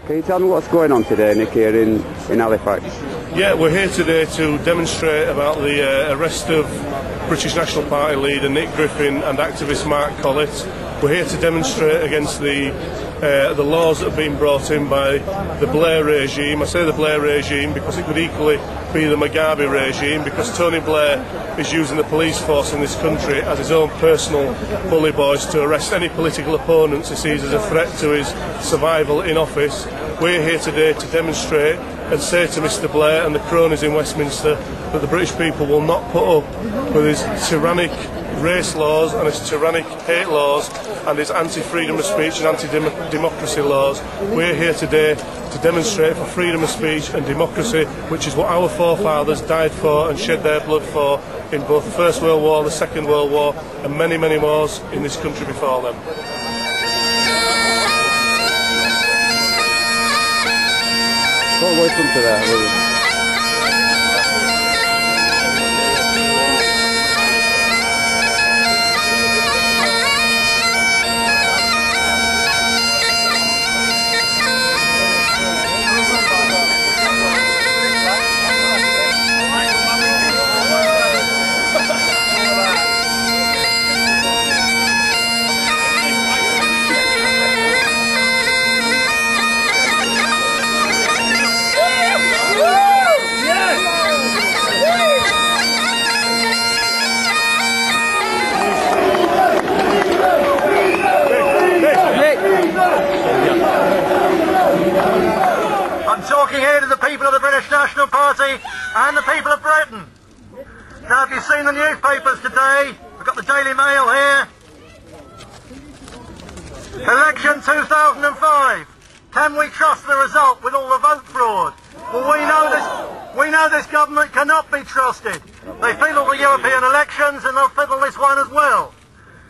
Can you tell me what's going on today, Nick, here in Halifax? Yeah, we're here today to demonstrate about the arrest of British National Party leader Nick Griffin and activist Mark Collett. We're here to demonstrate against the laws that have been brought in by the Blair regime. I say the Blair regime because it could equally be the Mugabe regime, because Tony Blair is using the police force in this country as his own personal bully boys to arrest any political opponents he sees as a threat to his survival in office. We're here today to demonstrate and say to Mr Blair and the cronies in Westminster that the British people will not put up with his tyrannic race laws and his tyrannic hate laws and his anti-freedom of speech and anti-democracy laws. We're here today to demonstrate for freedom of speech and democracy, which is what our forefathers died for and shed their blood for in both the First World War, the Second World War and many, many wars in this country before them. Well, welcome to that. I'm talking here to the people of the British National Party and the people of Britain. Now, if you've seen the newspapers today, we've got the Daily Mail here. Election 2005. Can we trust the result with all the vote fraud? Well, we know this government cannot be trusted. They fiddle the European elections and they'll fiddle this one as well.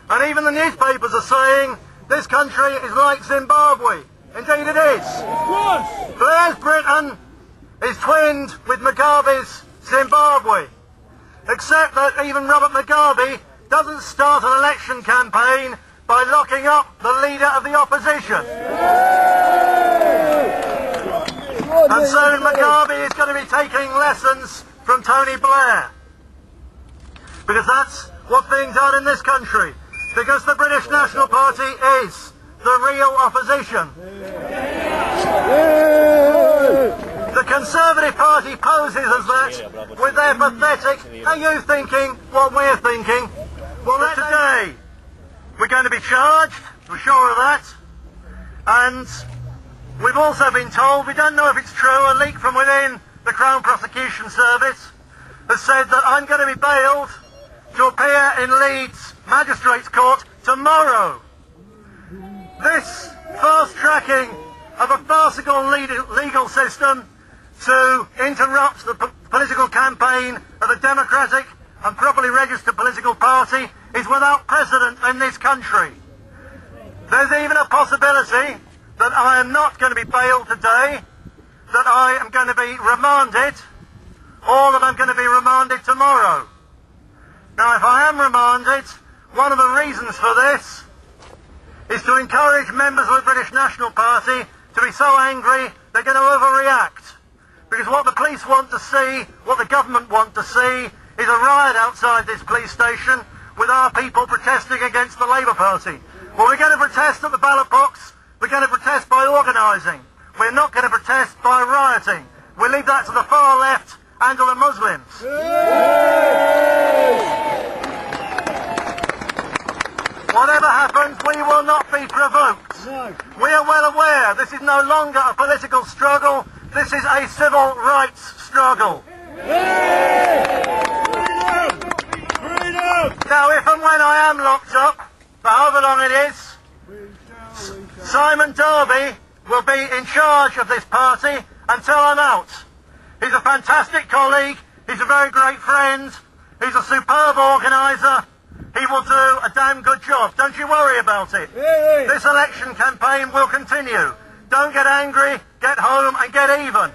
And even the newspapers are saying this country is like Zimbabwe. Indeed it is. Blair's Britain is twinned with Mugabe's Zimbabwe. Except that even Robert Mugabe doesn't start an election campaign by locking up the leader of the opposition. And so Mugabe is going to be taking lessons from Tony Blair. Because that's what's being done in this country. Because the British National Party is the real opposition. The Conservative Party poses as that with their pathetic, are you thinking what we're thinking? Well, today we're going to be charged, we're sure of that, and we've also been told, we don't know if it's true, a leak from within the Crown Prosecution Service has said that I'm going to be bailed to appear in Leeds Magistrates Court tomorrow. This fast-tracking of a farcical legal system to interrupt the political campaign of a democratic and properly registered political party is without precedent in this country. There's even a possibility that I am not going to be bailed today, that I am going to be remanded, or that I'm going to be remanded tomorrow. Now, if I am remanded, one of the reasons for this is to encourage members of the British National Party to be so angry they're going to overreact. Because what the police want to see, what the government want to see, is a riot outside this police station with our people protesting against the Labour Party. Well, we're going to protest at the ballot box, we're going to protest by organising, we're not going to protest by rioting. We'll leave that to the far left and to the Muslims. Whatever happens, we will not be provoked. We are well aware this is no longer a political struggle, this is a civil rights struggle. Now, if and when I am locked up, for however long it is, Simon Darby will be in charge of this party until I'm out. He's a fantastic colleague, he's a very great friend, he's a superb organiser. He will do a damn good job. Don't you worry about it. This election campaign will continue. Don't get angry, get home and get even.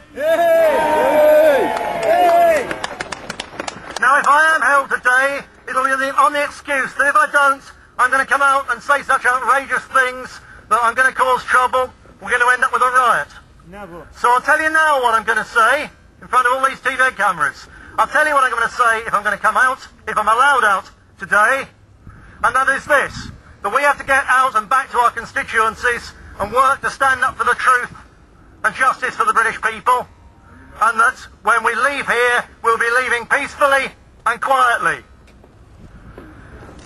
Now, if I am held today, it'll be on the excuse that if I don't, I'm going to come out and say such outrageous things that I'm going to cause trouble. We're going to end up with a riot. Never. So I'll tell you now what I'm going to say in front of all these TV cameras. I'll tell you what I'm going to say if I'm going to come out, if I'm allowed out today, and that is this, that we have to get out and back to our constituencies and work to stand up for the truth and justice for the British people, and that when we leave here, we'll be leaving peacefully and quietly.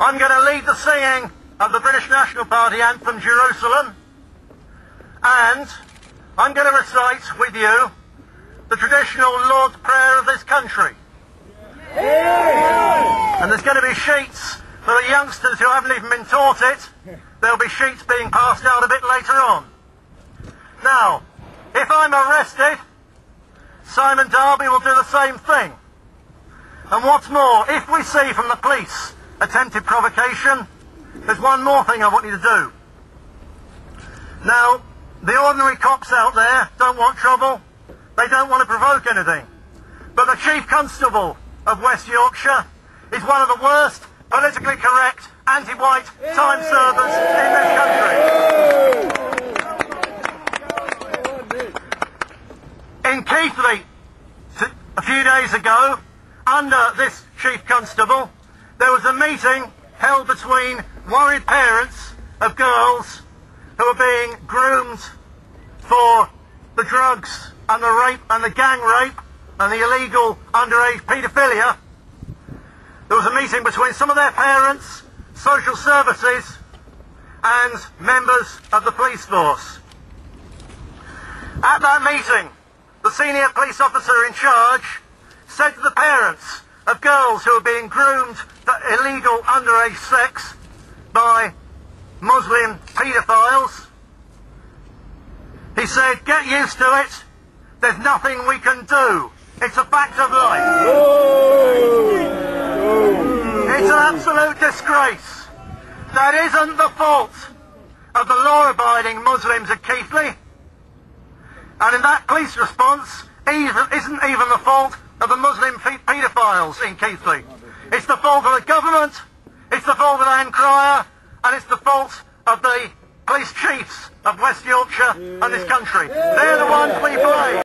I'm going to lead the singing of the British National Party anthem, Jerusalem, and I'm going to recite with you the traditional Lord's Prayer of this country. And there's going to be sheets for the youngsters who haven't even been taught it. There'll be sheets being passed out a bit later on. Now, if I'm arrested, Simon Darby will do the same thing. And what's more, if we see from the police attempted provocation, there's one more thing I want you to do. Now, the ordinary cops out there don't want trouble. They don't want to provoke anything. But the Chief Constable of West Yorkshire is one of the worst politically correct anti-white time servers in this country. In Keighley, a few days ago, under this Chief Constable, there was a meeting held between worried parents of girls who are being groomed for the drugs and the rape and the gang rape and the illegal underage paedophilia. There was a meeting between some of their parents, social services and members of the police force. At that meeting, the senior police officer in charge said to the parents of girls who are being groomed for illegal underage sex by Muslim paedophiles, he said, "Get used to it. There's nothing we can do. It's a fact of life." It's an absolute disgrace. That isn't the fault of the law-abiding Muslims at Keighley. And in that police response, isn't even the fault of the Muslim paedophiles in Keighley. It's the fault of the government, it's the fault of Anne Cryer, and it's the fault of the police chiefs of West Yorkshire and this country. They're the ones we blame.